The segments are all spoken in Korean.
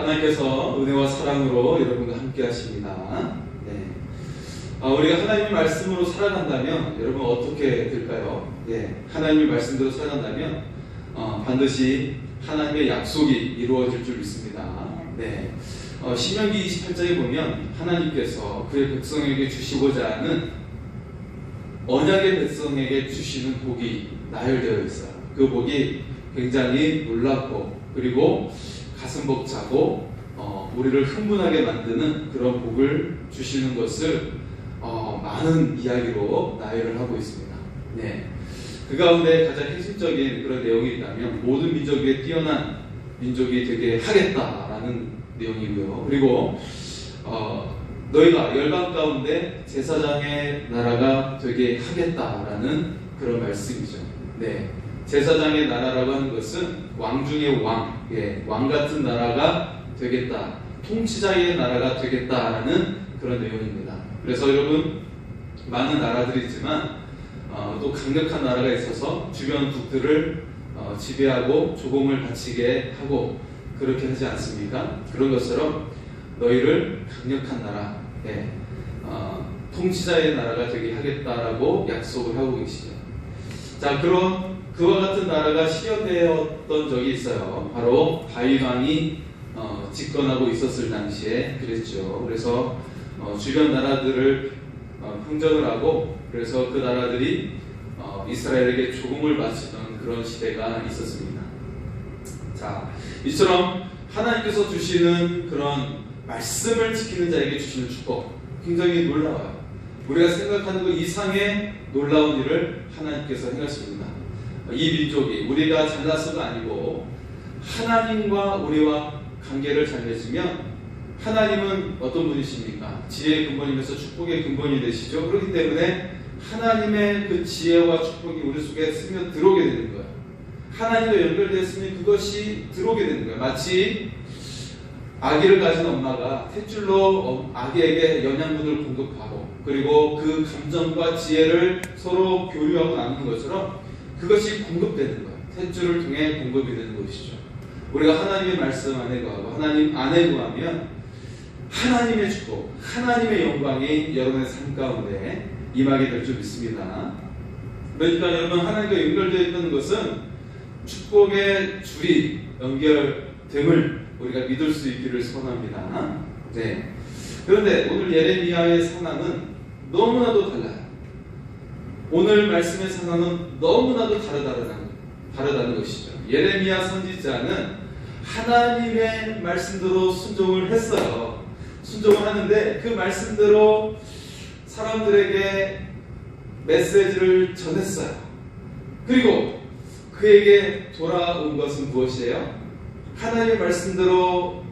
하나님께서 은혜와 사랑으로 여러분과 함께 하십니다. 네. 우리가 하나님의 말씀으로 살아간다면 여러분 어떻게 될까요? 하나님의 말씀대로 살아간다면 반드시 하나님의 약속이 이루어질 줄 믿습니다. 신명기 28장에 보면 하나님께서 그의 백성에게 주시고자 하는 언약의 백성에게 주시는 복이 나열되어 있어요. 그 복이 굉장히 놀랍고 그리고 가슴 벅차고 우리를 흥분하게 만드는 그런 복을 주시는 것을 많은 이야기로 나열을 하고 있습니다. 그 가운데 가장 핵심적인 그런 내용이 있다면 모든 민족 위에 뛰어난 민족이 되게 하겠다라는 내용이고요. 그리고 너희가 열방 가운데 제사장의 나라가 되게 하겠다라는 그런 말씀이죠. 제사장의 나라라고 하는 것은 왕 중의 왕, 왕 같은 나라가 되겠다, 통치자의 나라가 되겠다라는 그런 내용입니다. 그래서 여러분 많은 나라들이 있지만 또 강력한 나라가 있어서 주변 국들을 지배하고 조공을 바치게 하고 그렇게 하지 않습니까? 그런 것처럼 너희를 강력한 나라, 통치자의 나라가 되게 하겠다라고 약속을 하고 계시죠. 자, 그런 그와 같은 나라가 실현되었던 적이 있어요. 바로 다윗 왕이 집권하고 있었을 당시에 그랬죠. 그래서 주변 나라들을 흥정을 하고 그래서 그 나라들이 이스라엘에게 조공을 바치던 그런 시대가 있었습니다. 자, 이처럼 하나님께서 주시는 그런 말씀을 지키는 자에게 주시는 축복 굉장히 놀라워요. 우리가 생각하는 것 이상의 놀라운 일을 하나님께서 행하십니다. 이 민족이 우리가 잘나서가 아니고 하나님과 우리와 관계를 잘 맺으면 하나님은 어떤 분이십니까? 지혜의 근본이면서 축복의 근본이 되시죠. 그렇기 때문에 하나님의 그 지혜와 축복이 우리 속에 스며 들어오게 되는 거예요. 하나님과 연결되었으면 그것이 들어오게 되는 거예요. 마치 아기를 가진 엄마가 탯줄로 아기에게 영양분을 공급하고 그리고 그 감정과 지혜를 서로 교류하고 나누는 것처럼 그것이 공급되는 거예요. 탯줄을 통해 공급이 되는 것이죠. 우리가 하나님의 말씀 안에 거하고 하나님 안에 거하면 하나님의 축복, 하나님의 영광이 여러분의 삶 가운데 임하게 될 줄 믿습니다. 그러니까 여러분 하나님과 연결되어 있는 것은 축복의 줄이 연결됨을 우리가 믿을 수 있기를 소원합니다. 그런데 오늘 예레미야의 상황은 너무나도 달라요. 오늘 말씀의 상황은 너무나도 다르다는 것이죠. 예레미야 선지자는 하나님의 말씀대로 순종을 했어요. 순종을 하는데 그 말씀대로 사람들에게 메시지를 전했어요. 그리고 그에게 돌아온 것은 무엇이에요? 하나님의 말씀대로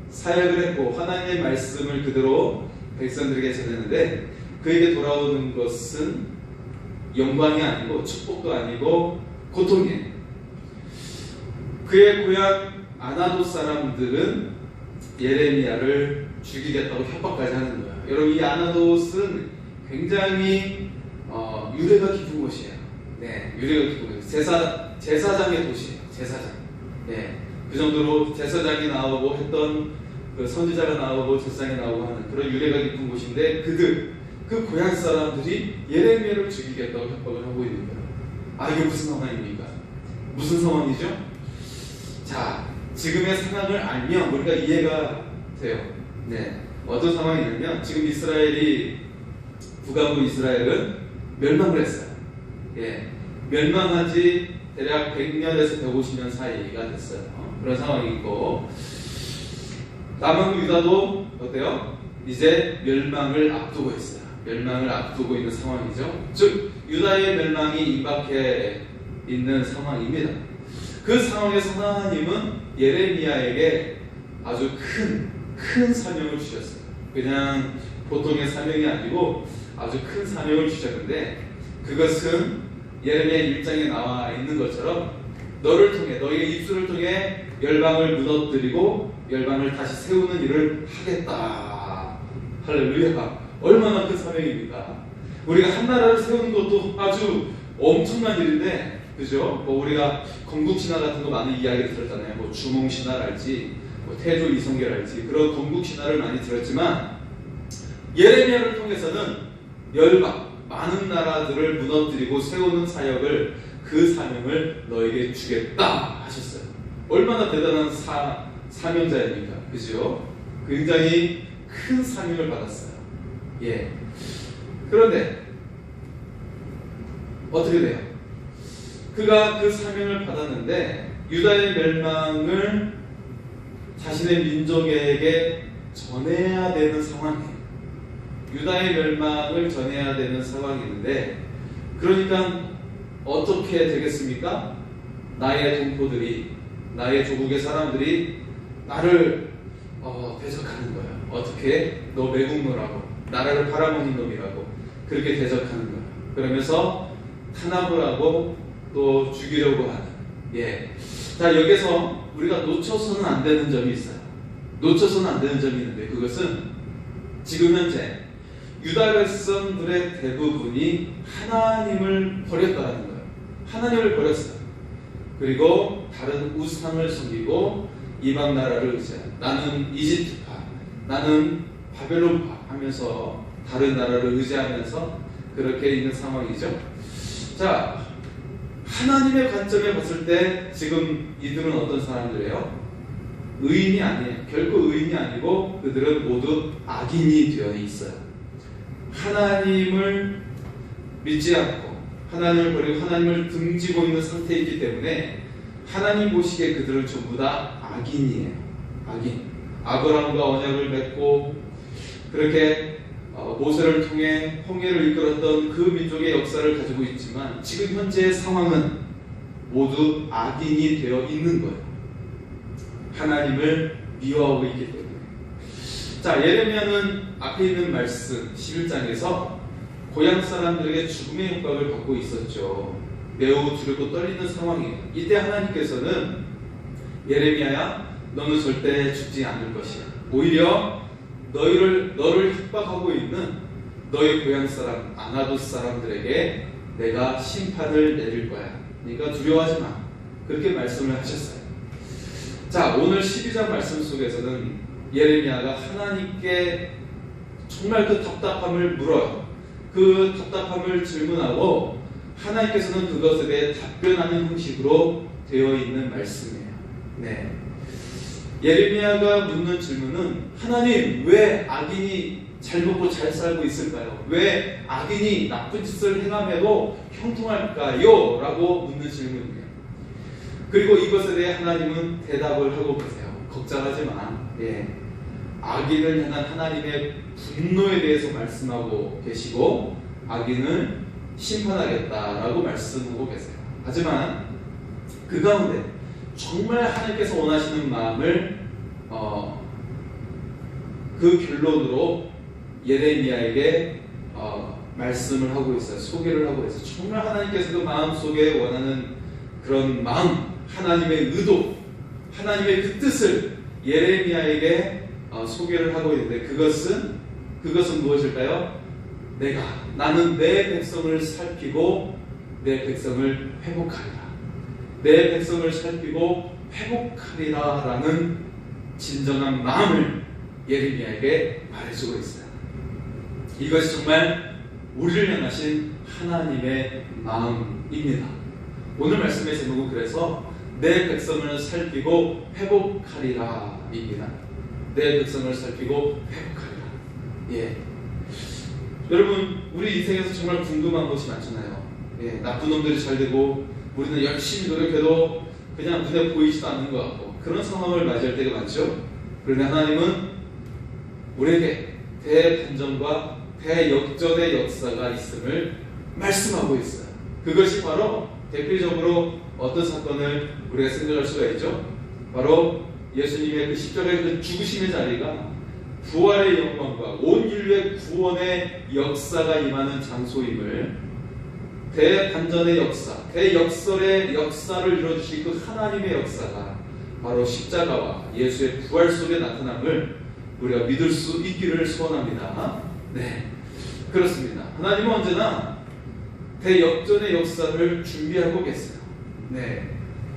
사역을 했고 하나님의 말씀을 그대로 백성들에게 전했는데 그에게 돌아오는 것은 영광이 아니고 축복도 아니고 고통이에요. 그의 고향 아나도 사람들은 예레미야를 죽이겠다고 협박까지 하는 거예요. 여러분 이 아나도스는 굉장히 유래가 깊은 곳이에요. 유래가 깊은 곳이에요. 제사장의 도시예요. 제사장. 그 정도로 제사장이 나오고 했던 그 선지자가 나오고 제사장이 나오고 하는 그런 유래가 깊은 곳인데 그 고향 사람들이 예레미야를 죽이겠다고 협박을 하고 있는 거예요. 이게 무슨 상황입니까? 무슨 상황이죠? 자, 지금의 상황을 알면 우리가 이해가 돼요. 어떤 상황이냐면 지금 북아부 이스라엘은 멸망을 했어요. 멸망한 지 대략 100년에서 150년 사이가 됐어요. 그런 상황이고 남은 유다도 어때요? 이제 멸망을 앞두고 있어요. 멸망을 앞두고 있는 상황이죠. 즉 유다의 멸망이 임박해 있는 상황입니다. 그 상황에서 하나님은 예레미야에게 아주 큰 사명을 주셨어요. 그냥 보통의 사명이 아니고 아주 큰 사명을 주셨는데 그것은 예레미야 1장에 나와 있는 것처럼 너를 통해 너희의 입술을 통해 열방을 무너뜨리고 열방을 다시 세우는 일을 하겠다. 할렐루야. 얼마나 큰 사명입니까? 우리가 한 나라를 세우는 것도 아주 엄청난 일인데 그죠? 우리가 건국신화 같은 거 많은 이야기 들었잖아요. 주몽신화랄지 뭐 태조 이성계랄지 그런 건국 신화를 많이 들었지만 예레미야를 통해서는 열방 많은 나라들을 무너뜨리고 세우는 사역을 그 사명을 너에게 주겠다 하셨어요. 얼마나 대단한 사명자입니까? 그죠? 굉장히 큰 사명을 받았어요. 예. 그런데 어떻게 돼요? 그가 그 사명을 받았는데 유다의 멸망을 자신의 민족에게 전해야 되는 상황이에요. 유다의 멸망을 전해야 되는 상황인데 그러니까 어떻게 되겠습니까? 나의 동포들이 나의 조국의 사람들이 나를 대적하는 거예요. 어떻게? 너 매국노라고 나라를 팔아먹는 놈이라고 그렇게 대적하는 거예요. 그러면서 탄압을 하고 또 죽이려고 하는. 예. 자, 여기서 우리가 놓쳐서는 안 되는 점이 있어요. 놓쳐서는 안 되는 점이 있는데 그것은 지금 현재 유다 백성들의 대부분이 하나님을 버렸다는 거예요. 하나님을 버렸어요. 그리고 다른 우상을 섬기고 이방 나라를 의지해 나는 이집트파, 나는 바벨론파 하면서 다른 나라를 의지하면서 그렇게 있는 상황이죠. 자, 하나님의 관점에 봤을 때 지금 이들은 어떤 사람들이에요? 의인이 아니에요. 결코 의인이 아니고 그들은 모두 악인이 되어 있어요. 하나님을 믿지 않고 하나님을 버리고 하나님을 등지고 있는 상태에 있기 때문에 하나님 보시기에 그들은 전부 다 악인이에요. 악인. 아브라함과 언약을 맺고 그렇게 모세를 통해 홍해를 이끌었던 그 민족의 역사를 가지고 있지만 지금 현재의 상황은 모두 악인이 되어 있는 거예요. 하나님을 미워하고 있기 때문에. 자, 예레미야는 앞에 있는 말씀 11장에서 고향 사람들에게 죽음의 협박을 받고 있었죠. 매우 두렵고 떨리는 상황이에요. 이때 하나님께서는 예레미야야, 너는 절대 죽지 않을 것이야. 오히려 너를 협박하고 있는 너의 고향 사람 아나돗 사람들에게 내가 심판을 내릴 거야. 그러니까 두려워하지 마. 그렇게 말씀을 하셨어요. 자, 오늘 12장 말씀 속에서는 예레미야가 하나님께 정말 그 답답함을 물어요. 그 답답함을 질문하고 하나님께서는 그것에 대해 답변하는 형식으로 되어 있는 말씀이에요. 네. 예레미야가 묻는 질문은 하나님, 왜 악인이 잘 먹고 잘 살고 있을까요? 왜 악인이 나쁜 짓을 행함에도 형통할까요? 라고 묻는 질문이에요. 그리고 이것에 대해 하나님은 대답을 하고 계세요. 걱정하지 마. 예. 악인을 향한 하나님의 분노에 대해서 말씀하고 계시고 악인을 심판하겠다라고 말씀하고 계세요. 하지만 그 가운데 정말 하나님께서 원하시는 마음을 그 결론으로 예레미야에게 말씀을 하고 있어요. 소개를 하고 있어요. 정말 하나님께서 그 마음속에 원하는 그런 마음, 하나님의 의도, 하나님의 그 뜻을 예레미야에게 소개를 하고 있는데 그것은 무엇일까요? 나는 내 백성을 살피고 내 백성을 회복하리라. 내 백성을 살피고 회복하리라 라는 진정한 마음을 예레미야에게 말해주고 있어요. 이것이 정말 우리를 향하신 하나님의 마음입니다. 오늘 말씀의 제목은 그래서 내 백성을 살피고 회복하리라 입니다. 내 백성을 살피고 회복하리라. 예. 여러분, 우리 인생에서 정말 궁금한 것이 많잖아요. 예. 나쁜 놈들이 잘 되고 우리는 열심히 노력해도 그냥 눈에 보이지도 않는 것 같고 그런 상황을 맞이할 때가 많죠. 그런데 하나님은 우리에게 대반전과 대역전의 역사가 있음을 말씀하고 있어요. 그것이 바로 대표적으로 어떤 사건을 우리가 생각할 수가 있죠. 바로 예수님의 그 십자가의 그 죽으심의 자리가 부활의 영광과 온 인류의 구원의 역사가 임하는 장소임을, 대반전의 역사, 대역설의 역사를 이루어주신 그 하나님의 역사가 바로 십자가와 예수의 부활 속에 나타남을 우리가 믿을 수 있기를 소원합니다. 네, 그렇습니다. 하나님은 언제나 대역전의 역사를 준비하고 계세요. 네,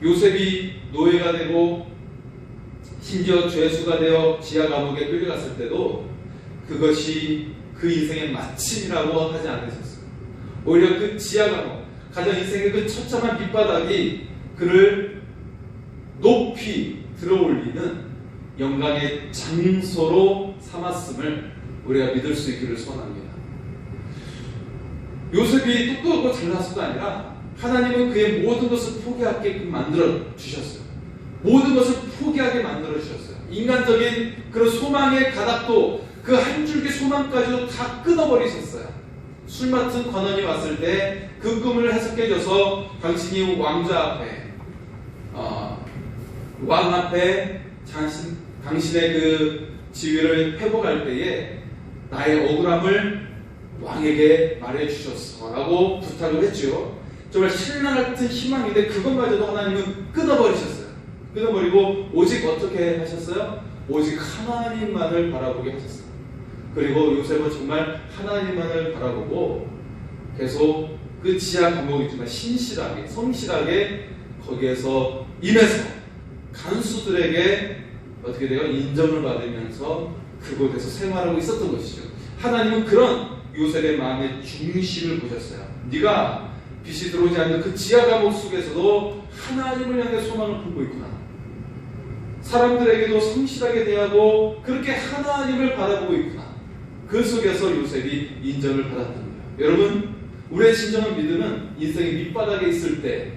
요셉이 노예가 되고 심지어 죄수가 되어 지하 감옥에 끌려갔을 때도 그것이 그 인생의 마침이라고 하지 않으셨어요. 오히려 그 지하 감옥, 가장 인생의 그 처참한 밑바닥이 그를 높이 들어올리는 영광의 장소로 삼았음을 우리가 믿을 수 있기를 소원합니다. 요셉이 똑똑하고 잘나서가 아니라 하나님은 그의 모든 것을 포기하게끔 만들어 주셨어요. 모든 것을 포기하게 만들어 주셨어요. 인간적인 그런 소망의 가닥도 그 한 줄기 소망까지도 다 끊어버리셨어요. 술 맡은 관원이 왔을 때 그 꿈을 해석해줘서 당신이 왕 앞에 당신의 그 지위를 회복할 때에 나의 억울함을 왕에게 말해주셨어 라고 부탁을 했죠. 정말 신랑 같은 희망인데 그것마저도 하나님은 끊어버리셨어요. 끊어버리고 오직 어떻게 하셨어요? 오직 하나님만을 바라보게 하셨어요. 그리고 요셉은 정말 하나님만을 바라보고 계속 그 지하 감옥이지만 신실하게 성실하게 거기에서 임해서 간수들에게 어떻게 돼요? 인정을 받으면서 그곳에서 생활하고 있었던 것이죠. 하나님은 그런 요셉의 마음의 중심을 보셨어요. 네가 빛이 들어오지 않는 그 지하 감옥 속에서도 하나님을 향해 소망을 품고 있구나. 사람들에게도 성실하게 대하고 그렇게 하나님을 바라보고 있구나. 그 속에서 요셉이 인정을 받았던 거예요. 여러분, 우리의 진정한 믿음은 인생의 밑바닥에 있을 때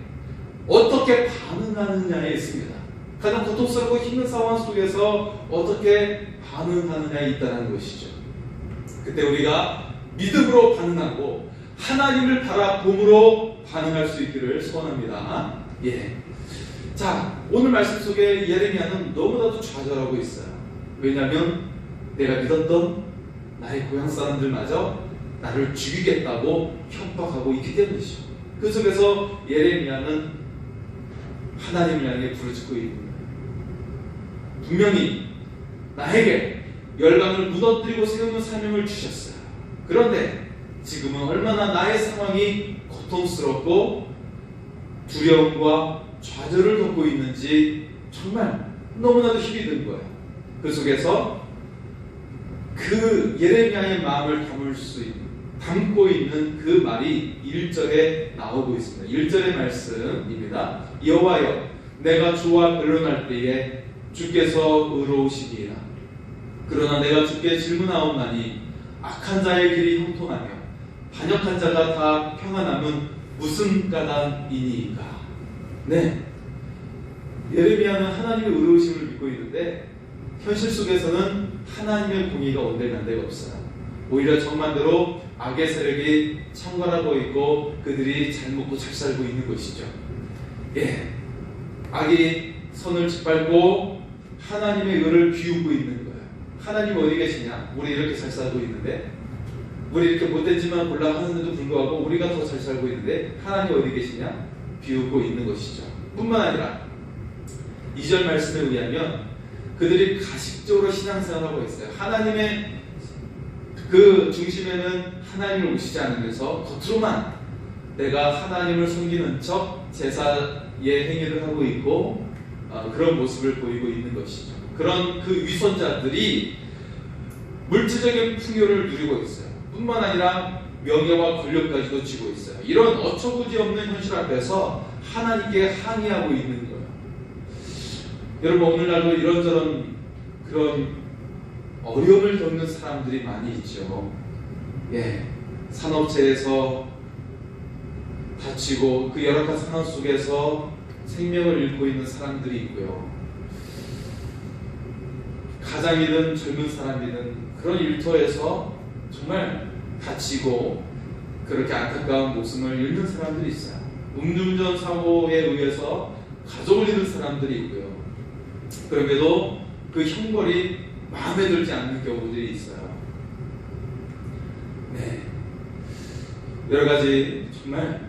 어떻게 반응하느냐에 있습니다. 가장 고통스럽고 힘든 상황 속에서 어떻게 반응하느냐에 있다는 것이죠. 그때 우리가 믿음으로 반응하고 하나님을 바라봄으로 반응할 수 있기를 소원합니다. 예. 자, 오늘 말씀 속에 예레미야는 너무나도 좌절하고 있어요. 왜냐하면 내가 믿었던 나의 고향 사람들마저 나를 죽이겠다고 협박하고 있기 때문이죠. 그 속에서 예레미야는 하나님을 향해 부르짖고 있는 거예요. 분명히 나에게 열방을 무너뜨리고 세우는 사명을 주셨어요. 그런데 지금은 얼마나 나의 상황이 고통스럽고 두려움과 좌절을 겪고 있는지 정말 너무나도 힘이 든 거예요. 그 속에서 그 예레미야의 마음을 담고 있는 그 말이 1절에 나오고 있습니다. 1절의 말씀입니다. 여호와여, 내가 주와 변론할 때에 주께서 의로우시니이다. 그러나 내가 주께 질문하옵나니 악한 자의 길이 형통하며 반역한 자가 다 평안함은 무슨 까닭이니이까. 네, 예레미야는 하나님의 의로우심을 믿고 있는데 현실 속에서는 하나님의 공의가 온데간데가 없어요. 오히려 정반대로 악의 세력이 창궐하고 있고 그들이 잘 먹고 잘 살고 있는 것이죠. 예, 악이 선을 짓밟고 하나님의 의를 비우고 있는 거예요. 하나님 어디 계시냐? 우리 이렇게 잘 살고 있는데, 우리 이렇게 못되지만 몰라하는데도 불구하고 우리가 더 잘 살고 있는데 하나님 어디 계시냐? 비우고 있는 것이죠. 뿐만 아니라 2절 말씀에 의하면 그들이 가식적으로 신앙생활하고 있어요. 하나님의 그 중심에는 하나님을 모시지 않으면서 겉으로만 내가 하나님을 섬기는 척 제사의 행위를 하고 있고 그런 모습을 보이고 있는 것이죠. 그런 그 위선자들이 물질적인 풍요를 누리고 있어요. 뿐만 아니라 명예와 권력까지도 쥐고 있어요. 이런 어처구니 없는 현실 앞에서 하나님께 항의하고 있는 거예요. 여러분, 오늘날도 이런저런 그런 어려움을 겪는 사람들이 많이 있죠. 예, 산업체에서 다치고 그 열악한 상황 속에서 생명을 잃고 있는 사람들이 있고요. 가장이든 젊은 사람이든 그런 일터에서 정말 다치고 그렇게 안타까운 목숨을 잃는 사람들이 있어요. 음주운전 사고에 의해서 가족을 잃는 사람들이 있고요. 그럼에도 그 형벌이 마음에 들지 않는 경우들이 있어요. 네, 여러 가지 정말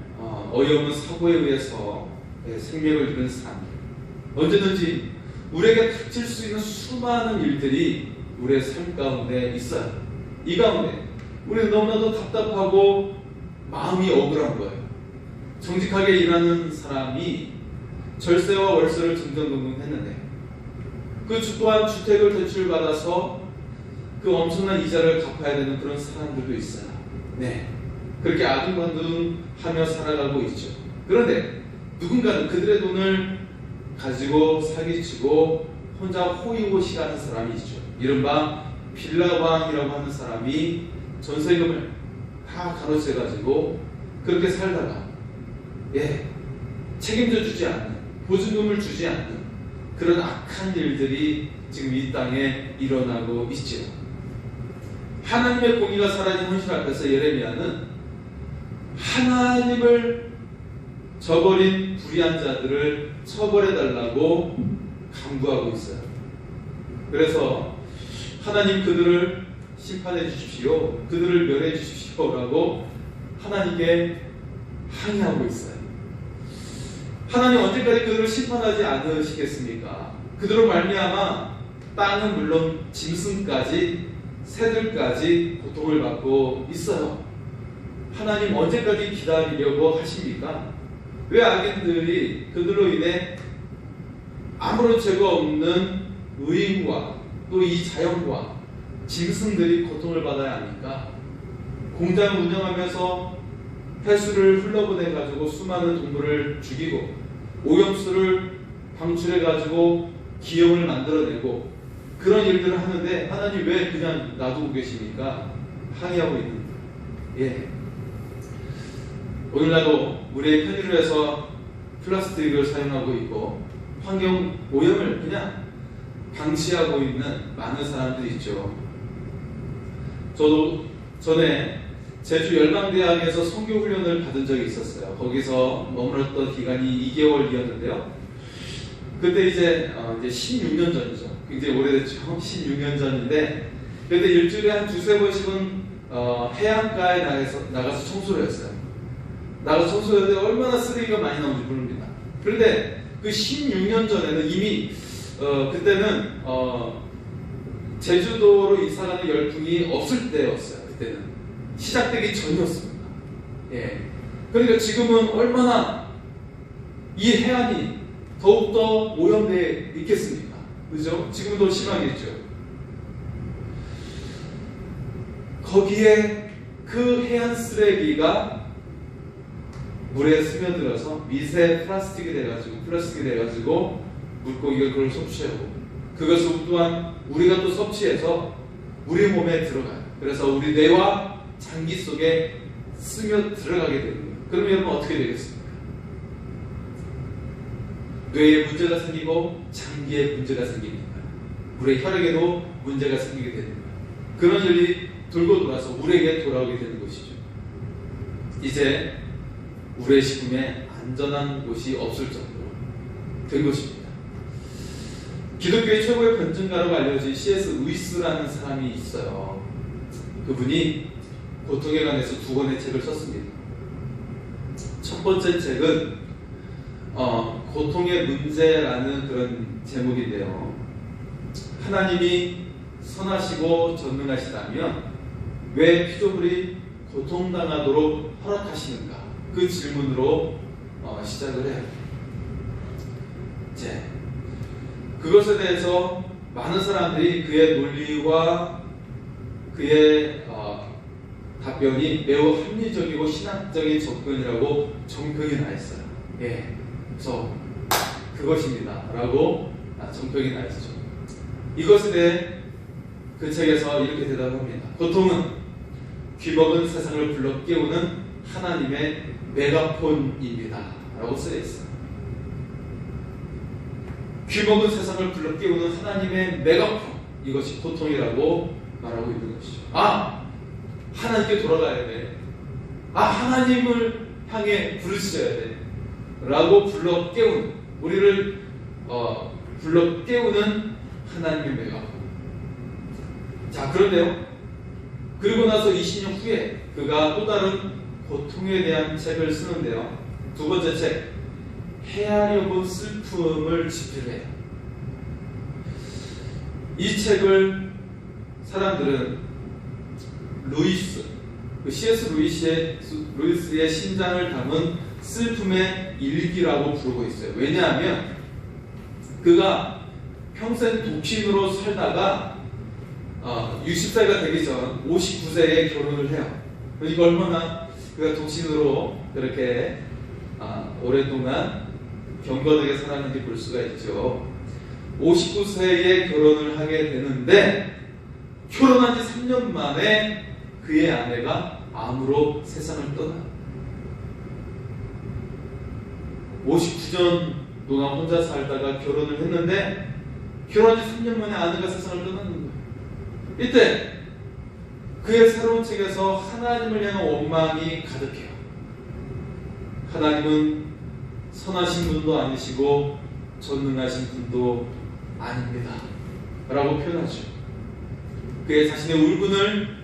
어이없는 사고에 의해서 생명을 잃는 사람들, 언제든지 우리에게 닥칠 수 있는 수많은 일들이 우리의 삶 가운데 있어요. 이 가운데 우리는 너무나도 답답하고 마음이 억울한 거예요. 정직하게 일하는 사람이 절세와 월세를 등등등등 했는데 그 또한 주택을 대출받아서 그 엄청난 이자를 갚아야 되는 그런 사람들도 있어요. 네, 그렇게 아둥바둥하며 살아가고 있죠. 그런데 누군가는 그들의 돈을 가지고 사기치고 혼자 호의호식하는 사람이 있죠. 이른바 빌라왕이라고 하는 사람이 전세금을 다 가로채가지고 그렇게 살다가 책임져 주지 않는, 보증금을 주지 않는 그런 악한 일들이 지금 이 땅에 일어나고 있죠. 하나님의 공의가 사라진 현실 앞에서 예레미야는 하나님을 저버린 불의한 자들을 처벌해달라고 간구하고 있어요. 그래서 하나님 그들을 심판해 주십시오, 그들을 멸해 주십시오라고 하나님께 항의하고 있어요. 하나님 언제까지 그들을 심판하지 않으시겠습니까? 그들로 말미암아 땅은 물론 짐승까지 새들까지 고통을 받고 있어요. 하나님 언제까지 기다리려고 하십니까? 왜 악인들이 그들로 인해 아무런 죄가 없는 의인과 또 이 자연과 짐승들이 고통을 받아야 합니까? 공장을 운영하면서 폐수를 흘러보내가지고 수많은 동물을 죽이고 오염수를 방출해가지고 기형을 만들어내고 그런 일들을 하는데 하나님 왜 그냥 놔두고 계십니까? 항의하고 있는 거예요. 오늘날도 우리의 편의를 해서 플라스틱을 사용하고 있고 환경 오염을 그냥 방치하고 있는 많은 사람들이 있죠. 저도 전에 제주 열방대학에서 선교훈련을 받은 적이 있었어요. 거기서 머물렀던 기간이 2개월이었는데요. 그때 이제 16년 전이죠. 굉장히 오래됐죠. 16년 전인데 그때 일주일에 한 두세 번씩은 해안가에 나가서 청소를 했어요. 나가서 청소했는데 얼마나 쓰레기가 많이 나오는지 모릅니다. 그런데 그 16년 전에는 이미 그때는 제주도로 이사가는 열풍이 없을 때였어요. 그때는 시작되기 전이었습니다. 그러니까 지금은 얼마나 이 해안이 더욱더 오염되어 있겠습니까? 그죠? 지금은 더 심하겠죠. 거기에 그 해안 쓰레기가 물에 스며들어서 미세 플라스틱이 돼가지고 물고기가 그걸 섭취하고 그것을 또한 우리가 또 섭취해서 우리 몸에 들어가요. 그래서 우리 뇌와 장기 속에 스며 들어가게 되는 거예요. 그러면 여러분 어떻게 되겠습니까? 뇌에 문제가 생기고 장기에 문제가 생깁니다. 우리 혈액에도 문제가 생기게 되는 거예요. 그런 일이 돌고 돌아서 우리에게 돌아오게 되는 것이죠. 이제 우리의 식품에 안전한 곳이 없을 정도로 된 것입니다. 기독교의 최고의 변증가라고 알려진 C.S. 루이스라는 사람이 있어요. 그분이 고통에 관해서 두 권의 책을 썼습니다. 첫 번째 책은 고통의 문제라는 그런 제목인데요. 하나님이 선하시고 전능하시다면 왜 피조물이 고통당하도록 허락하시는가? 그 질문으로 시작을 해요. 그것에 대해서 많은 사람들이 그의 논리와 그의 답변이 매우 합리적이고 신학적인 접근이라고 정평이 나 있어요. 그래서 그것입니다 라고 정평이 나 있죠. 이것에 대해 그 책에서 이렇게 대답합니다. 고통은 귀먹은 세상을 불러 깨우는 하나님의 메가폰입니다 라고 쓰여 있어요. 귀먹은 세상을 불러 깨우는 하나님의 메가폰, 이것이 고통이라고 말하고 있는 것이죠. 하나님께 돌아가야 돼. 하나님을 향해 부르셔야 돼 라고 불러 깨우는, 우리를 불러 깨우는 하나님의 메가폰. 그런데요, 그리고 나서 20년 후에 그가 또 다른 고통에 대한 책을 쓰는데요. 두 번째 책, 헤아려본 슬픔을 집필해요. 이 책을 사람들은 루이스, C.S. 루이스의 심장을 담은 슬픔의 일기라고 부르고 있어요. 왜냐하면 그가 평생 독신으로 살다가 60세가 되기 전 59세에 결혼을 해요. 이거 얼마나 그가 독신으로 그렇게 오랫동안 경건하게 살았는지 볼 수가 있죠. 59세에 결혼을 하게 되는데 결혼한 지 3년 만에 그의 아내가 암으로 세상을 떠나요. 59년 동안 혼자 살다가 결혼을 했는데 결혼한 지 3년 만에 아내가 세상을 떠나는 거예요. 이때 그의 새로운 책에서 하나님을 향한 원망이 가득해요. 하나님은 선하신 분도 아니시고 전능하신 분도 아닙니다 라고 표현하죠. 그의 자신의 울분을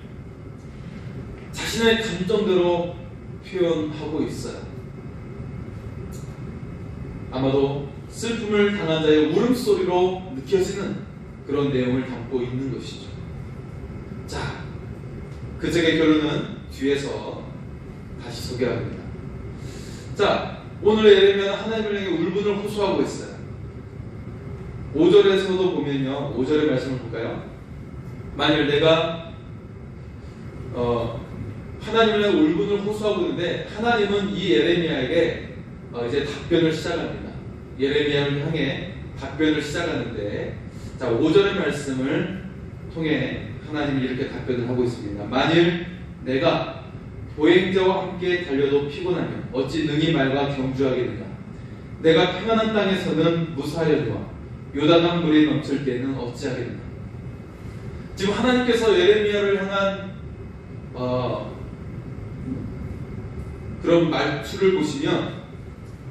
자신의 감정대로 표현하고 있어요. 아마도 슬픔을 당한 자의 울음소리로 느껴지는 그런 내용을 담고 있는 것이죠. 자, 그 책의 결론은 뒤에서 다시 소개합니다. 자, 오늘 예레미야는 하나님을 향해 울분을 호소하고 있어요. 5절에서도 보면요, 5절의 말씀을 볼까요? 만일 내가 하나님을 향해 울분을 호소하고 있는데 하나님은 이 예레미야에게 이제 답변을 시작합니다. 예레미야를 향해 답변을 시작하는데, 자, 5절의 말씀을 통해 하나님이 이렇게 답변을 하고 있습니다. 만일 내가 보행자와 함께 달려도 피곤하면 어찌 능히 말과 경주하겠느냐. 내가 평안한 땅에서는 무사하려니와 요단강 물이 넘칠 때는 어찌하겠느냐. 지금 하나님께서 예레미야를 향한 그런 말투를 보시면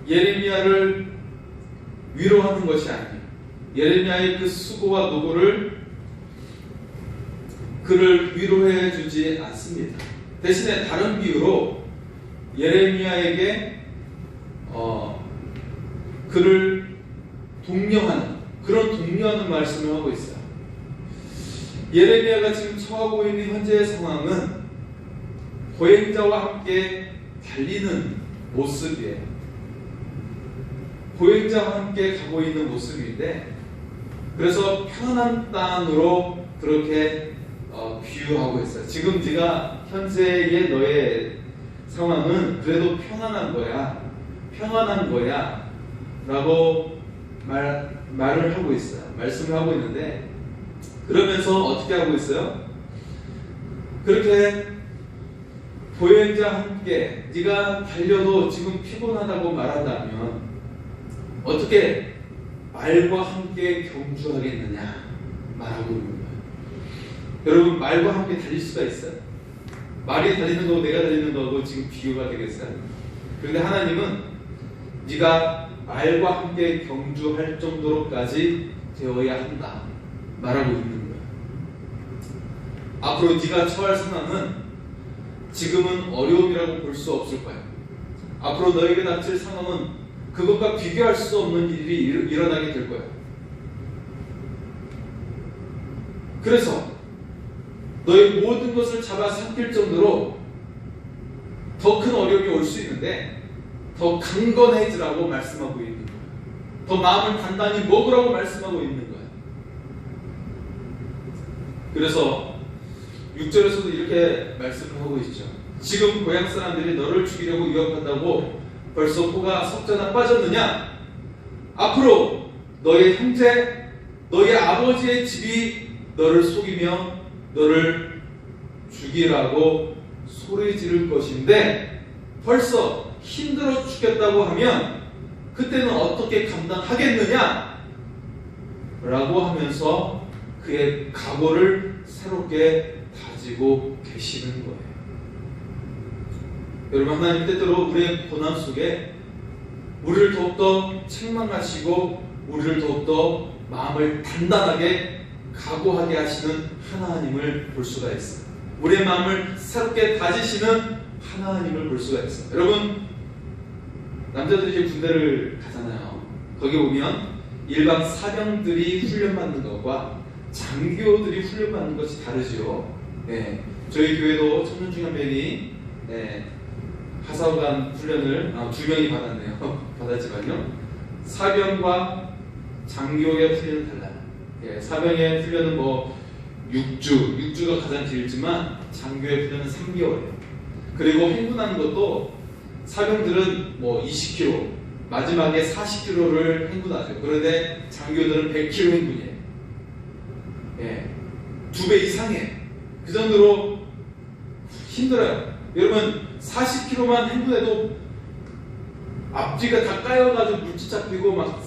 예레미야를 위로하는 것이 아니에요. 예레미야의 그 수고와 노고를 그를 위로해 주지 않습니다. 대신에 다른 비유로 예레미야에게 그를 독려하는, 그런 독려하는 말씀을 하고 있어요. 예레미야가 지금 처하고 있는 현재의 상황은 보행자와 함께 달리는 모습이에요. 보행자와 함께 가고 있는 모습인데, 그래서 편안한 땅으로 그렇게 비유하고 있어요. 지금 네가 현재의 너의 상황은 그래도 편안한 거야, 평안한 거야 라고 말을 하고 있어요. 말씀을 하고 있는데, 그러면서 어떻게 하고 있어요? 그렇게 보행자와 함께 네가 달려도 지금 피곤하다고 말한다면 어떻게 말과 함께 경주하겠느냐 말하고 있는 거예요. 여러분, 말과 함께 달릴 수가 있어요? 말이 달리는 거고 내가 달리는 거고 지금 비교가 되겠어요? 그런데 하나님은 네가 말과 함께 경주할 정도로까지 되어야 한다 말하고 있는 거예요. 앞으로 네가 처할 상황은 지금은 어려움이라고 볼 수 없을 거야. 앞으로 너에게 닥칠 상황은 그것과 비교할 수 없는 일이 일어나게 될 거야. 그래서 너의 모든 것을 잡아삼킬 정도로 더 큰 어려움이 올 수 있는데 더 강건해지라고 말씀하고 있는 거예요. 더 마음을 단단히 먹으라고 말씀하고 있는 거예요. 그래서 6절에서도 이렇게 말씀을 하고 있죠. 지금 고향 사람들이 너를 죽이려고 위협한다고 벌써 코가 석자나 빠졌느냐? 앞으로 너의 형제, 너의 아버지의 집이 너를 속이며 너를 죽이라고 소리 지를 것인데 벌써 힘들어 죽겠다고 하면 그때는 어떻게 감당하겠느냐? 라고 하면서 그의 각오를 새롭게 다지고 계시는 거예요. 여러분, 하나님 때때로 우리의 고난 속에 우리를 더욱더 책망하시고 우리를 더욱더 마음을 단단하게 각오하게 하시는 하나님을 볼 수가 있어요. 우리의 마음을 새롭게 다지시는 하나님을 볼 수가 있어요. 여러분, 남자들이 이제 군대를 가잖아요. 거기 보면 일반 사병들이 훈련받는 것과 장교들이 훈련받는 것이 다르죠. 네, 저희 교회도 청년중앙면이 하사관 훈련을 2명이 받았네요. 받았지만요, 사병과 장교의 훈련은 달라요. 사병의 훈련은 6주가 가장 길지만 장교의 훈련은 3개월이에요. 그리고 행군하는 것도 사병들은 20km, 마지막에 40km를 행군하죠. 그런데 장교들은 100km 행군이에요. 2배 이상이에요. 그 정도로 힘들어요. 여러분 40km만 행군해도 앞뒤가 다 까여가지고 물집 잡히고 막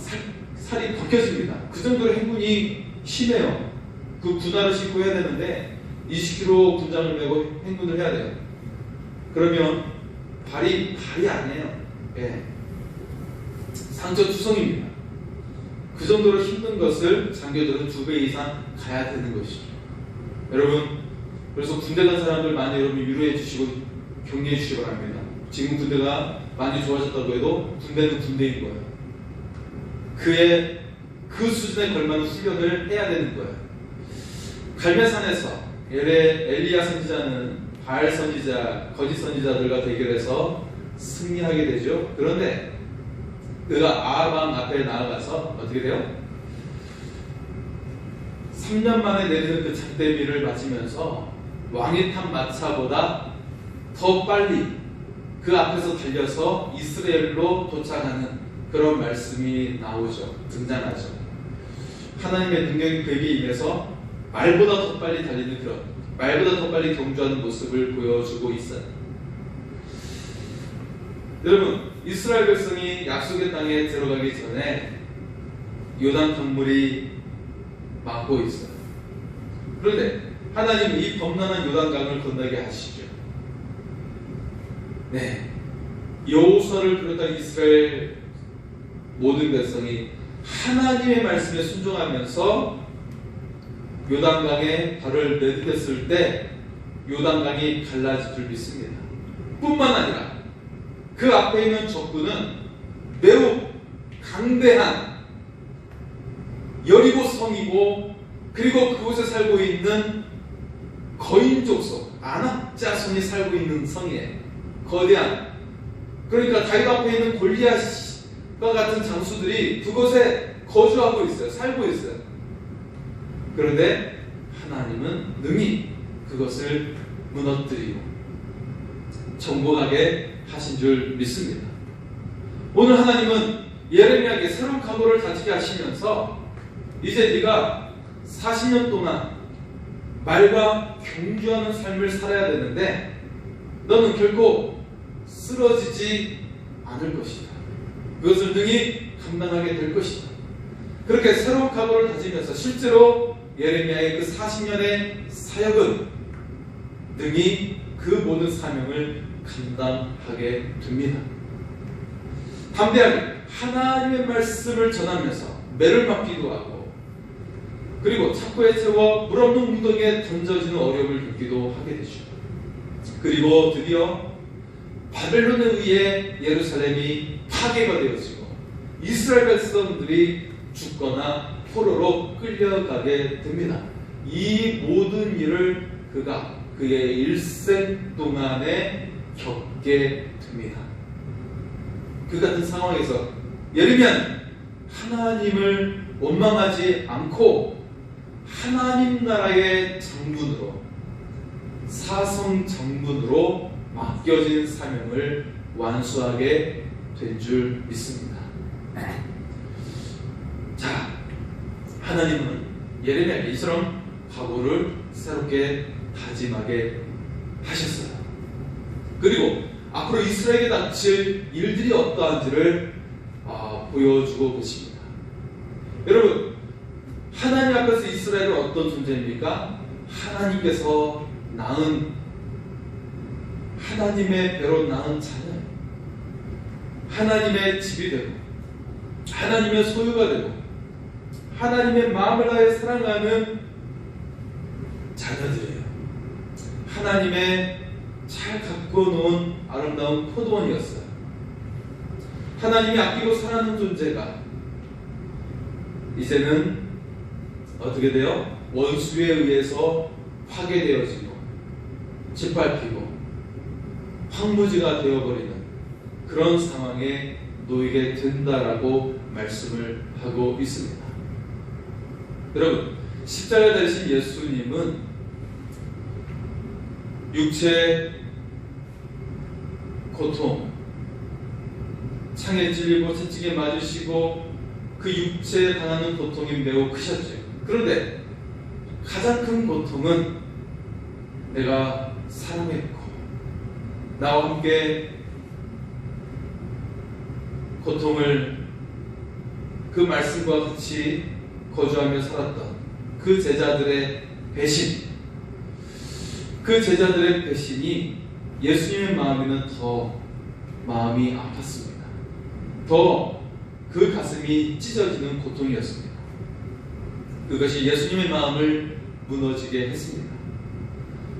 살이 벗겨집니다. 그 정도로 행군이 심해요. 그 군화를 신고 해야 되는데 20kg 군장을 메고 행군을 해야 돼요. 그러면 발이 아니에요. 상처투성입니다. 그 정도로 힘든 것을 장교들은 2배 이상 가야 되는 것이죠. 여러분, 그래서 군대 간 사람들 많이 여러분 위로해 주시고 격려해 주시기 바랍니다. 지금 군대가 많이 좋아졌다고 해도 군대는 군대인 거예요. 그 수준에 걸맞는 훈련을 해야 되는 거예요. 갈멜산에서 엘리야 선지자는 바알 선지자, 거짓 선지자들과 대결해서 승리하게 되죠. 그런데 그가 아합 앞에 나아가서 어떻게 돼요? 3년 만에 내리는 그 장대비를 맞으면서 왕이 탄 마차보다 더 빨리 그 앞에서 달려서 이스라엘로 도착하는 그런 말씀이 나오죠. 등장하죠. 하나님의 능력이 그에게 임해서 말보다 더 빨리 달리는 말보다 더 빨리 경주하는 모습을 보여주고 있어요. 여러분, 이스라엘 백성이 약속의 땅에 들어가기 전에 요단 강물이 막고 있어요. 그런데 하나님은 이 범람한 요단강을 건너게 하시죠. 여호수아를 비롯한 이스라엘 모든 백성이 하나님의 말씀에 순종하면서 요단강에 발을 내딛었을 때 요단강이 갈라질 줄 믿습니다. 뿐만 아니라 그 앞에 있는 적군은 매우 강대한 여리고 성이고, 그리고 그곳에 살고 있는 거인 족속 아낙 자손이 살고 있는 성이에요. 거대한. 그러니까 다윗 앞에 있는 골리앗과 같은 장수들이 그곳에 거주하고 있어요. 살고 있어요. 그런데 하나님은 능히 그것을 무너뜨리고 정복하게 하신 줄 믿습니다. 오늘 하나님은 예레미야에게 새로운 각오를 다지게 하시면서 이제 네가 40년 동안 말과 경주하는 삶을 살아야 되는데 너는 결코 쓰러지지 않을 것이다. 그것을 능히 감당하게 될 것이다. 그렇게 새로운 각오를 다지면서 실제로 예레미야의 그 40년의 사역은 능히 그 모든 사명을 감당하게 됩니다. 담대하게 하나님의 말씀을 전하면서 매를 맞기도 하고, 그리고 착고에 채워 물 없는 무덤에 던져지는 어려움을 겪기도 하게 되죠. 그리고 드디어 바벨론에 의해 예루살렘이 파괴가 되어지고 이스라엘 백성들이 죽거나 포로로 끌려가게 됩니다. 이 모든 일을 그가 그의 일생 동안에 겪게 됩니다. 그 같은 상황에서 예레미야는 하나님을 원망하지 않고 하나님 나라의 장군으로, 사성 장군으로 맡겨진 사명을 완수하게 된 줄 믿습니다. 자, 하나님은 예레미야에게 이처럼 각오를 새롭게 다짐하게 하셨어요. 그리고 앞으로 이스라엘에게 닥칠 일들이 어떠한지를 보여주고 계십니다. 여러분, 하나님 앞에서 이스라엘은 어떤 존재입니까? 하나님께서 낳은, 하나님의 배로 낳은 자녀예요. 하나님의 집이 되고 하나님의 소유가 되고 하나님의 마음을 다해 사랑하는 자녀들이에요. 하나님의 잘 갖고 놓은 아름다운 포도원이었어요. 하나님이 아끼고 사랑하는 존재가 이제는 어떻게 돼요? 원수에 의해서 파괴되어지고 짓밟히고 황무지가 되어버리는 그런 상황에 놓이게 된다라고 말씀을 하고 있습니다. 여러분, 십자가 대신 예수님은 육체의 고통, 창에 찔리고 채찍에 맞으시고 그 육체에 당하는 고통이 매우 크셨죠. 그런데 가장 큰 고통은 내가 사랑했고 나와 함께 고통을 그 말씀과 같이 거주하며 살았던 그 제자들의 배신, 그 제자들의 배신이 예수님의 마음에는 더 마음이 아팠습니다. 더 그 가슴이 찢어지는 고통이었습니다. 그것이 예수님의 마음을 무너지게 했습니다.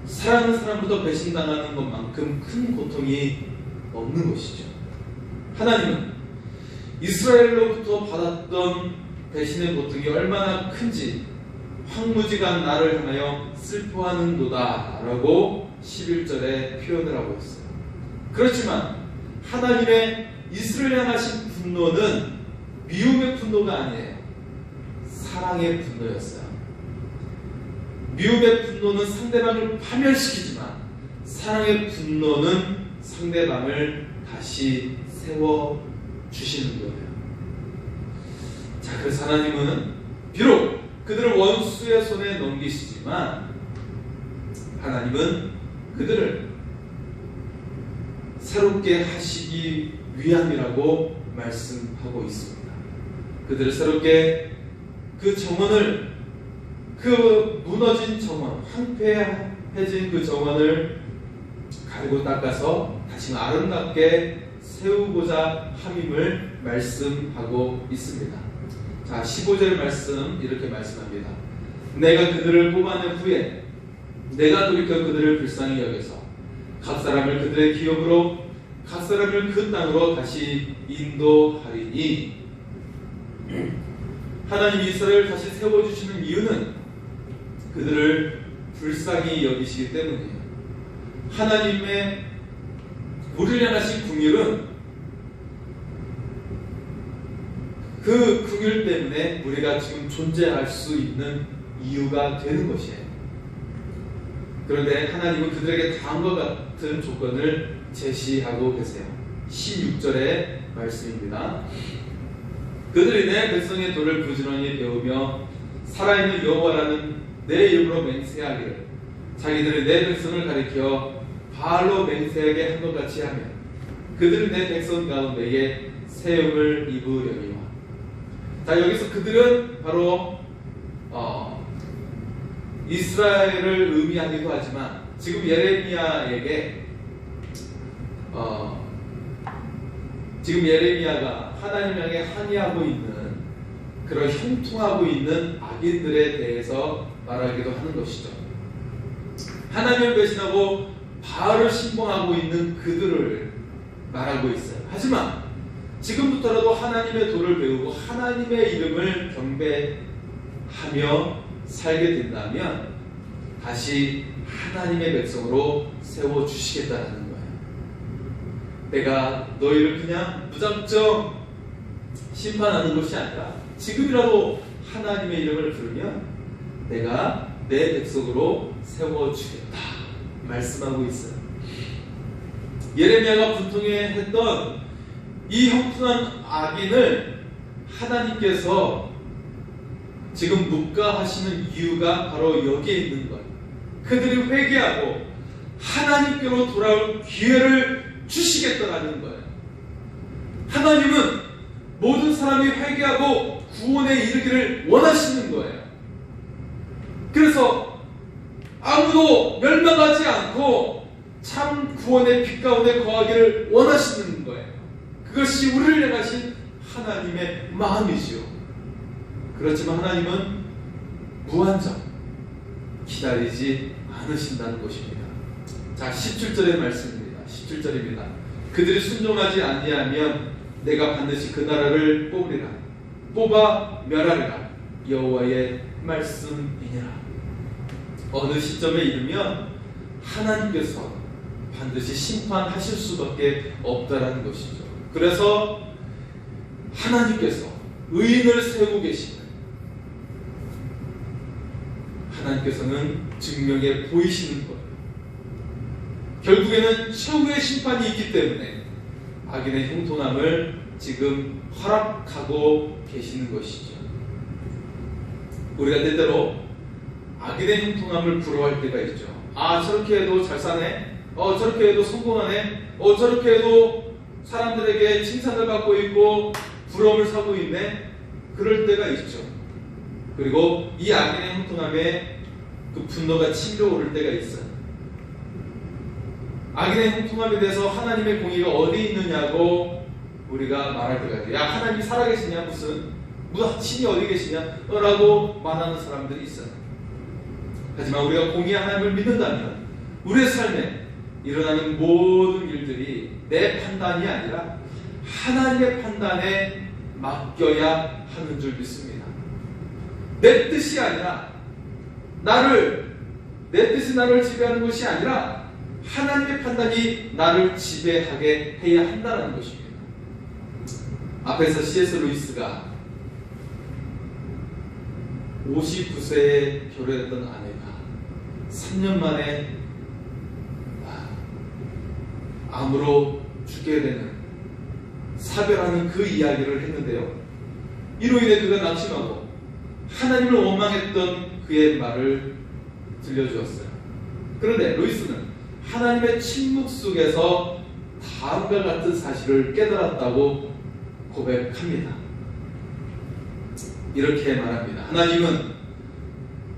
사랑하는 사람보다 배신당하는 것만큼 큰 고통이 없는 것이죠. 하나님은 이스라엘로부터 받았던 배신의 고통이 얼마나 큰지 황무지가 나를 향하여 슬퍼하는도다 라고 11절에 표현을 하고 있어요. 그렇지만 하나님의 이스라엘 향하신 분노는 미움의 분노가 아니에요. 사랑의 분노였어요. 미움의 분노는 상대방을 파멸시키지만 사랑의 분노는 상대방을 다시 세워주시는 거예요. 자, 그래서 하나님은 비록 그들을 원수의 손에 넘기시지만 하나님은 그들을 새롭게 하시기 위함이라고 말씀하고 있습니다. 그들을 새롭게 그 정원을, 그 무너진 정원, 황폐해진 그 정원을 가리고 닦아서 다시 아름답게 세우고자 함임을 말씀하고 있습니다. 자, 15절 말씀 이렇게 말씀합니다. 내가 그들을 뽑아낸 후에 내가 돌이켜 그들을 불쌍히 여겨서 각 사람을 그들의 기업으로 각 사람을 그 땅으로 다시 인도하리니. 하나님 이스라엘을 다시 세워주시는 이유는 그들을 불쌍히 여기시기 때문이에요. 하나님의 우리를 향하신 긍휼은 그 긍휼 때문에 우리가 지금 존재할 수 있는 이유가 되는 것이에요. 그런데 하나님은 그들에게 다음과 같은 조건을 제시하고 계세요. 16절의 말씀입니다. 그들이 내 백성의 도를 부지런히 배우며 살아있는 여호와라는 내 이름으로 맹세하기를 자기들이 내 백성을 가리켜 바알로 맹세하게 한 것 같이 하면 그들은 내 백성 가운데에 세움을 입으려니와. 자, 여기서 그들은 바로 이스라엘을 의미하기도 하지만 지금 예레미야가 하나님 향해 항의하고 있는 그런 형통하고 있는 악인들에 대해서 말하기도 하는 것이죠. 하나님을 배신하고 바알을 신봉하고 있는 그들을 말하고 있어요. 하지만 지금부터라도 하나님의 도를 배우고 하나님의 이름을 경배하며 살게 된다면 다시 하나님의 백성으로 세워주시겠다는 거예요. 내가 너희를 그냥 무작정 심판하는 것이 아니라 지금이라도 하나님의 이름을 부르면 내가 내 백성으로 세워주겠다 말씀하고 있어요. 예레미야가 분통해했던 이 형통한 악인을 하나님께서 지금 묵과하시는 이유가 바로 여기에 있는 거예요. 그들이 회개하고 하나님께로 돌아올 기회를 주시겠다라는 거예요. 하나님은 모든 사람이 회개하고 구원에 이르기를 원하시는 거예요. 그래서 아무도 멸망하지 않고 참 구원의 빛 가운데 거하기를 원하시는 거예요. 그것이 우리를 향하신 하나님의 마음이지요. 그렇지만 하나님은 무한정 기다리지 않으신다는 것입니다. 자, 17절의 말씀입니다. 17절입니다. 그들이 순종하지 아니하면 내가 반드시 그 나라를 뽑으리라. 뽑아 멸하리라. 여호와의 말씀이니라. 어느 시점에 이르면 하나님께서 반드시 심판하실 수밖에 없다라는 것이죠. 그래서 하나님께서 의인을 세우고 계시는 하나님께서는 증명해 보이시는 거예요. 결국에는 최후의 심판이 있기 때문에 악인의 형통함을 지금 허락하고 계시는 것이죠. 우리가 때때로 악인의 형통함을 부러워할 때가 있죠. 아, 저렇게 해도 잘 사네? 저렇게 해도 성공하네? 저렇게 해도 사람들에게 칭찬을 받고 있고 부러움을 사고 있네? 그럴 때가 있죠. 그리고 이 악인의 형통함에 그 분노가 치밀어오를 때가 있어요. 악인의 형통함에 대해서 하나님의 공의가 어디 있느냐고 우리가 말할 때가 있어요. 야, 하나님이 살아계시냐? 무슨 신이 어디 계시냐? 라고 말하는 사람들이 있어요. 하지만 우리가 공의의 하나님을 믿는다면 우리의 삶에 일어나는 모든 일들이 내 판단이 아니라 하나님의 판단에 맡겨야 하는 줄 믿습니다. 내 뜻이 아니라 내 뜻이 나를 지배하는 것이 아니라 하나님의 판단이 나를 지배하게 해야 한다는 것입니다. 앞에서 C.S. 루이스가 59세에 결혼했던 아내가 3년 만에 암으로 죽게 되는 사별하는 그 이야기를 했는데요. 이로 인해 그가 낙심하고 하나님을 원망했던 그의 말을 들려주었어요. 그런데 루이스는 하나님의 침묵 속에서 다음과 같은 사실을 깨달았다고 고백합니다. 이렇게 말합니다. 하나님은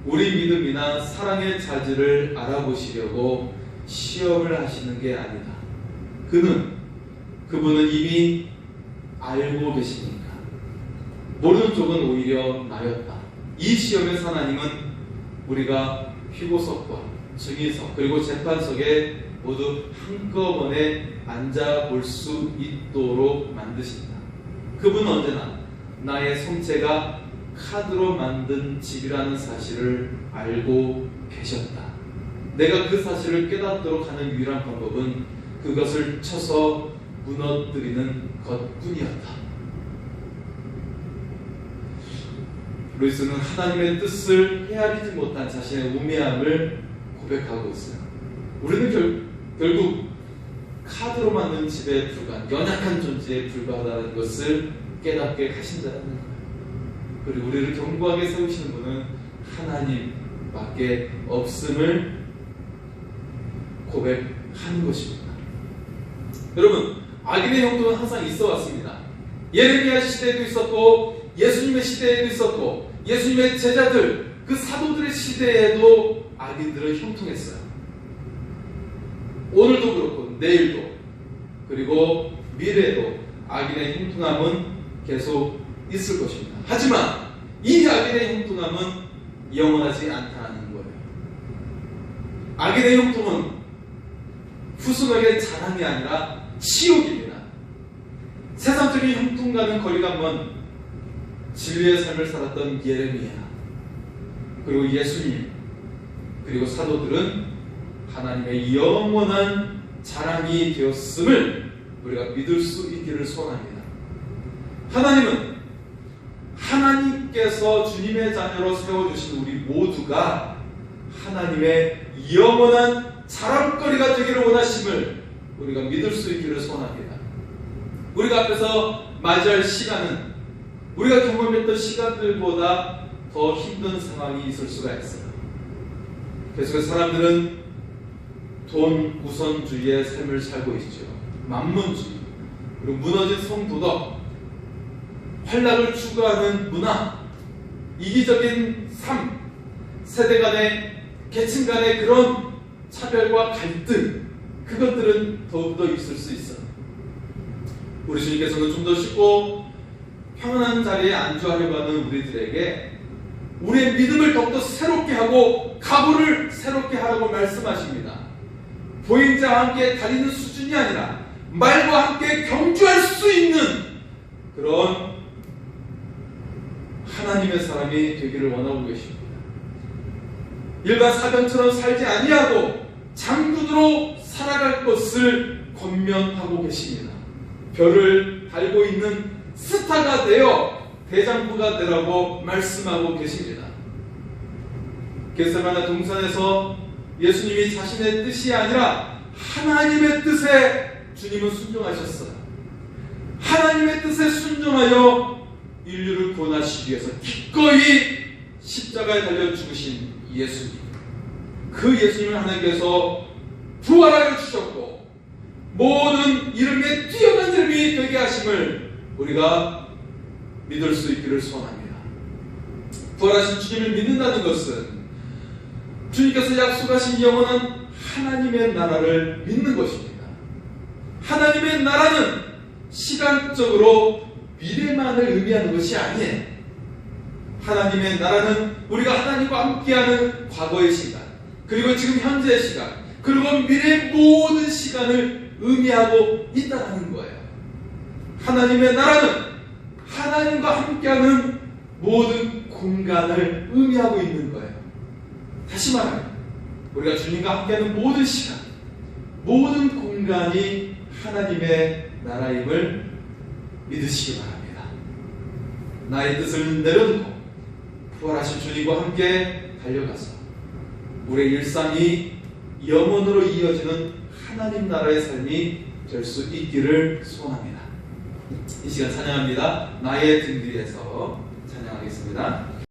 우리 믿음이나 사랑의 자질을 알아보시려고 시험을 하시는 게 아니다. 그분은 이미 알고 계시니까. 모르는 쪽은 오히려 나였다. 이 시험에서 하나님은 우리가 피고석과 증인석 그리고 재판석에 모두 한꺼번에 앉아볼 수 있도록 만드신다. 그분은 언제나 나의 성체가 카드로 만든 집이라는 사실을 알고 계셨다. 내가 그 사실을 깨닫도록 하는 유일한 방법은 그것을 쳐서 무너뜨리는 것뿐이었다. 루이스는 하나님의 뜻을 헤아리지 못한 자신의 우매함을 고백하고 있어요. 우리는 결국 카드로 만든 집에 불과한 연약한 존재에 불과하다는 것을 깨닫게 하신다는 거예요. 그리고 우리를 견고하게 세우시는 분은 하나님밖에 없음을 고백하는 것입니다. 여러분, 악인의 형통은 항상 있어 왔습니다. 예레미야 시대에도 있었고 예수님의 시대에도 있었고 예수님의 제자들, 그 사도들의 시대에도 악인들은 형통했어요. 오늘도 그렇고 내일도 그리고 미래에도 악인의 형통함은 계속 있을 것입니다. 하지만 이 악인의 형통함은 영원하지 않다는 거예요. 악인의 형통은 후손에게 자랑이 아니라 치욕입니다. 세상적인 형통과는 거리가 먼 진리의 삶을 살았던 예레미야 그리고 예수님 그리고 사도들은 하나님의 영원한 자랑이 되었음을 우리가 믿을 수 있기를 소원합니다. 하나님은 하나님께서 주님의 자녀로 세워주신 우리 모두가 하나님의 영원한 자랑거리가 되기를 원하심을 우리가 믿을 수 있기를 소원합니다. 우리가 앞에서 맞이할 시간은 우리가 경험했던 시간들보다 더 힘든 상황이 있을 수가 있어요. 그래서 사람들은 돈 우선주의의 삶을 살고 있죠. 만문주의, 그리고 무너진 성도덕, 활락을 추구하는 문화, 이기적인 삶, 세대 간의, 계층 간의 그런 차별과 갈등, 그것들은 더욱더 있을 수 있어요. 우리 주님께서는 좀 더 쉽고 평안한 자리에 안주하려고 하는 우리들에게 우리의 믿음을 더욱더 새롭게 하고 각오를 새롭게 하라고 말씀하십니다. 보행자와 함께 달리는 수준이 아니라 말과 함께 경주할 수 있는 그런 하나님의 사람이 되기를 원하고 계십니다. 일반 사병처럼 살지 아니하고 장군으로 살아갈 것을 권면하고 계십니다. 별을 달고 있는 스타가 되어 대장부가 되라고 말씀하고 계십니다. 겟세마네 동산에서 예수님이 자신의 뜻이 아니라 하나님의 뜻에 주님은 순종하셨어요. 하나님의 뜻에 순종하여 인류를 구원하시기 위해서 기꺼이 십자가에 달려 죽으신 예수님, 그 예수님을 하나님께서 부활하여 주셨고 모든 이름에 뛰어난 이름이 되게 하심을 우리가 믿을 수 있기를 소원합니다. 부활하신 주님을 믿는다는 것은 주님께서 약속하신 영원한 하나님의 나라를 믿는 것입니다. 하나님의 나라는 시간적으로 미래만을 의미하는 것이 아니에요. 하나님의 나라는 우리가 하나님과 함께하는 과거의 시간, 그리고 지금 현재의 시간, 그리고 미래의 모든 시간을 의미하고 있다는 거예요. 하나님의 나라는 하나님과 함께하는 모든 공간을 의미하고 있는 거예요. 다시 말하면 우리가 주님과 함께하는 모든 시간, 모든 공간이 하나님의 나라임을 믿으시기 바랍니다. 나의 뜻을 내려놓고 부활하신 주님과 함께 달려가서 우리의 일상이 영원으로 이어지는 하나님 나라의 삶이 될 수 있기를 소원합니다. 이 시간 찬양합니다. 나의 등 뒤에서 찬양하겠습니다.